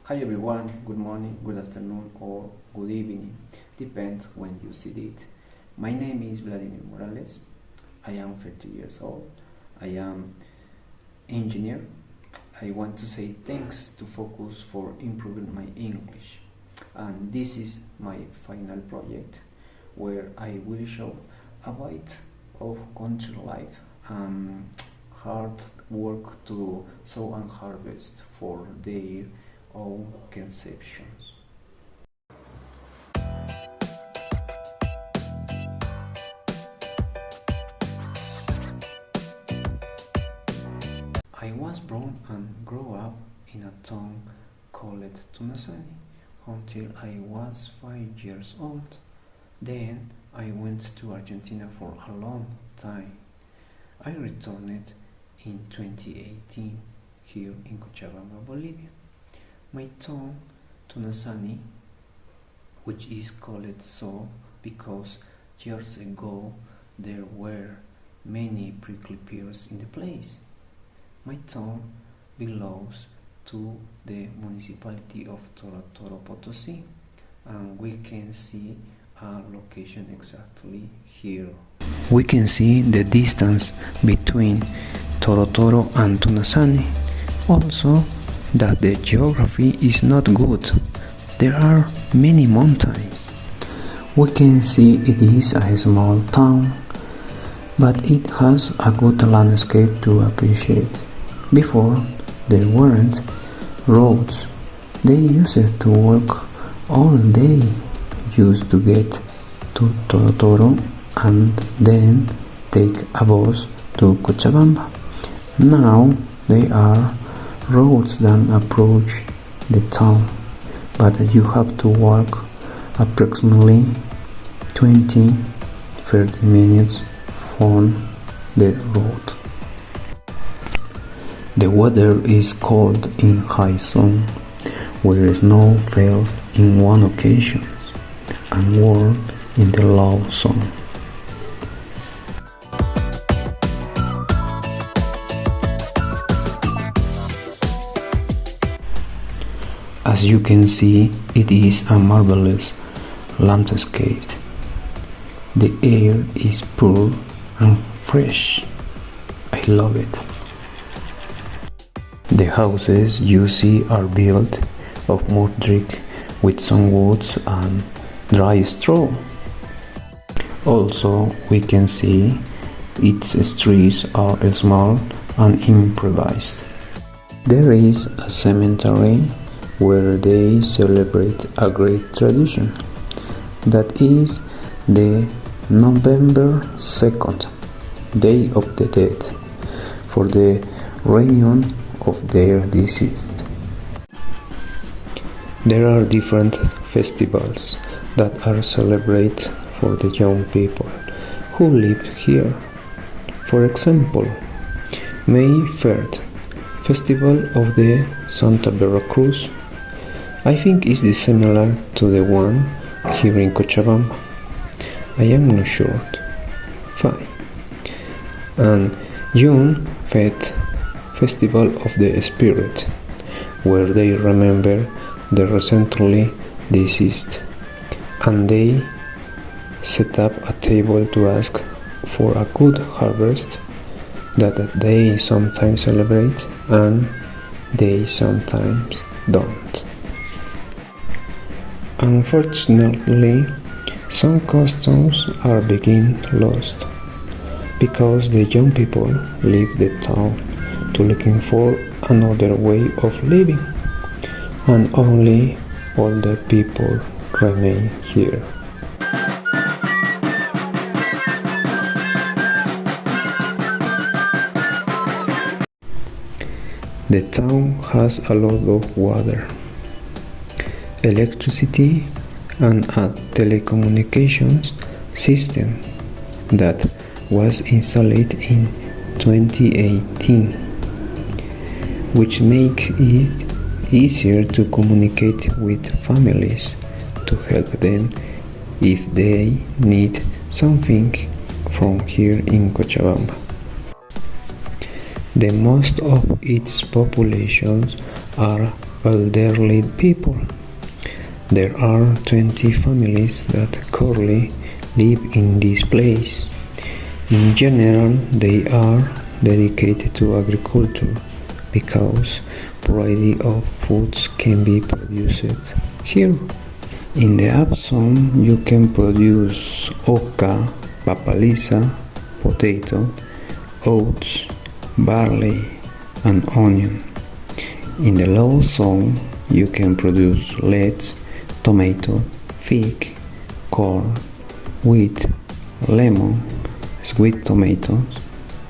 Hi everyone, good morning, good afternoon, or good evening, depends when you see it. My name is Vladimir Morales. I am 30 years old. I am engineer. I want to say thanks to Focus for improving my English. And this is my final project where I will show a bit of country life and hard work to sow and harvest for their own conceptions. I was born and grew up in a town called Tunasani until I was 5 years old. Then I went to Argentina for a long time. I returned in 2018 here in Cochabamba, Bolivia. My town, Tunasani, which is called so because years ago there were many prickly pears in the place. My town belongs to the municipality of Toro Toro Potosí, and we can see a location exactly here. We can see the distance between Toro Toro and Tunasani. Also, that the geography is not good. There are many mountains. We can see it is a small town, but it has a good landscape to appreciate. Before, there weren't roads. They used to walk all day just to get to Toro Toro and then take a bus to Cochabamba. Now there are roads that approach the town, but you have to walk approximately 20-30 minutes from the road. The weather is cold in high sun, where snow fell in one occasion and warm in the low sun. As you can see, it is a marvelous landscape. The air is pure and fresh. I love it. The houses you see are built of mud brick with some woods and dry straw. Also, we can see its streets are small and improvised. There is a cemetery where they celebrate a great tradition, that is the November 2nd, Day of the Dead, for the reunion of their deceased. There are different festivals that are celebrated for the young people who live here. For example, May 3rd, Festival of the Santa Veracruz. I think it's similar to the one here in Cochabamba. I am not sure. Fine. And June 5th, Festival of the Spirit, where they remember the recently deceased, and they set up a table to ask for a good harvest that they sometimes celebrate and they sometimes don't. Unfortunately, some customs are being lost because the young people leave the town to looking for another way of living, and only older people remain here. The town has a lot of water, electricity, and a telecommunications system that was installed in 2018, which makes it easier to communicate with families to help them if they need something from here in Cochabamba. The most of its populations are elderly people. There are 20 families that currently live in this place. In general, they are dedicated to agriculture because variety of foods can be produced here. In the App Zone, you can produce oca, papalisa, potato, oats, barley, and onion. In the Low Zone, you can produce lettuce, tomato, fig, corn, wheat, lemon, sweet tomatoes,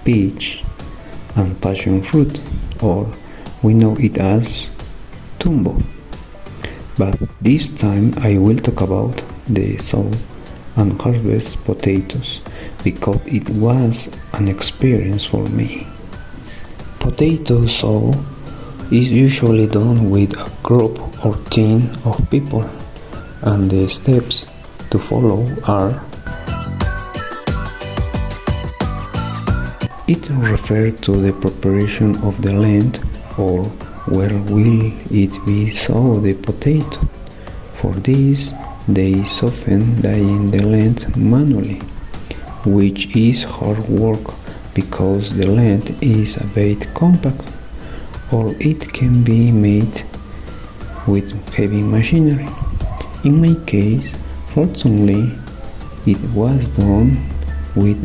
peach, and passion fruit, or we know it as tumbo. But this time I will talk about the sow and harvest potatoes because it was an experience for me. Potato sow is usually done with a group or team of people, and the steps to follow are: it refers to the preparation of the land, or where will it be sow the potato. For this, they often dig the land manually, which is hard work because the land is a bit compact, or it can be made with heavy machinery. In my case, fortunately, it was done with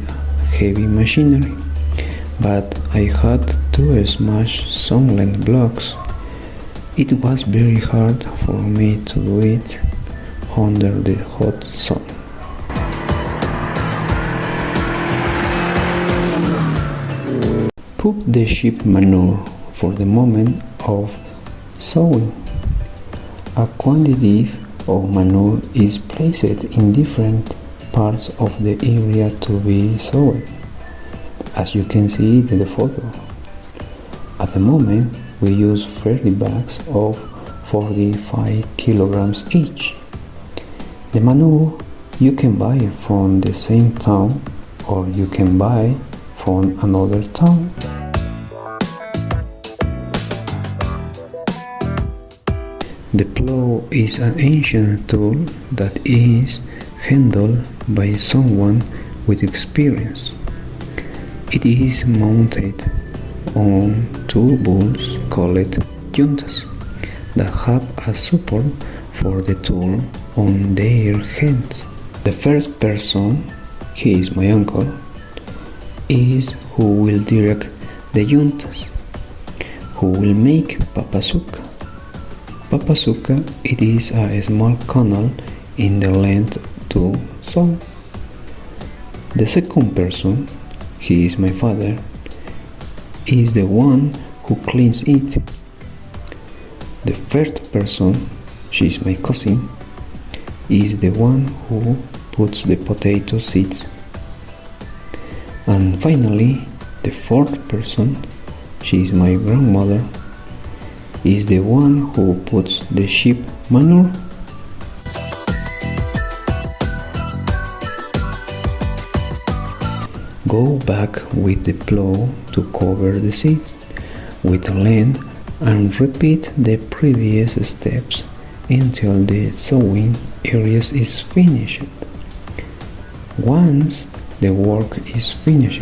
heavy machinery, but I had to smash some land blocks. It was very hard for me to do it under the hot sun. Put the sheep manure for the moment of sowing. A quantity of manure is placed in different parts of the area to be sowed, as you can see in the photo. At the moment, we use 30 bags of 45 kilograms each. The manure you can buy from the same town, or you can buy from another town. The plow is an ancient tool that is handled by someone with experience. It is mounted on two bulls called yuntas that have a support for the tool on their hands. The first person, he is my uncle, is who will direct the yuntas, who will make papasuca. Papasuca, it is a small canal in the land to sow. The second person, he is my father, is the one who cleans it. The third person, she is my cousin, is the one who puts the potato seeds. And finally, the fourth person, she is my grandmother, is the one who puts the sheep manure. Go back with the plow to cover the seeds with land and repeat the previous steps until the sowing areas is finished. Once the work is finished,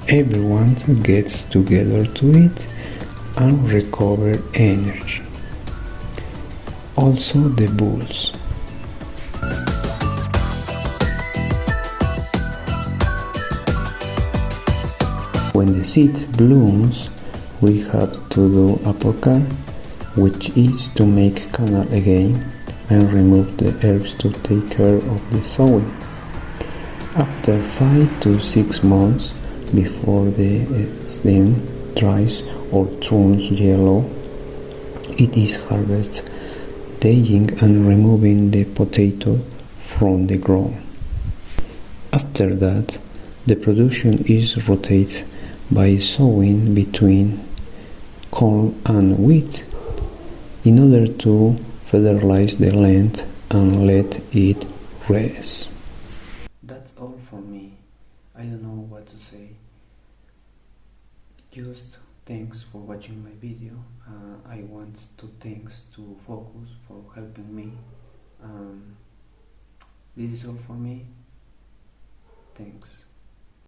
everyone gets together to eat and recover energy. Also the bulls. When the seed blooms, we have to do a porcar, which is to make canal again and remove the herbs to take care of the sowing. After 5 to 6 months before the stem dries or turns yellow, it is harvested, digging and removing the potato from the ground. After that, the production is rotated by sowing between corn and wheat in order to fertilize the land and let it rest. That's all for me. I don't know what to say. Just thanks for watching my video. I want to thanks to Focus for helping me. Um, this is all for me. Thanks.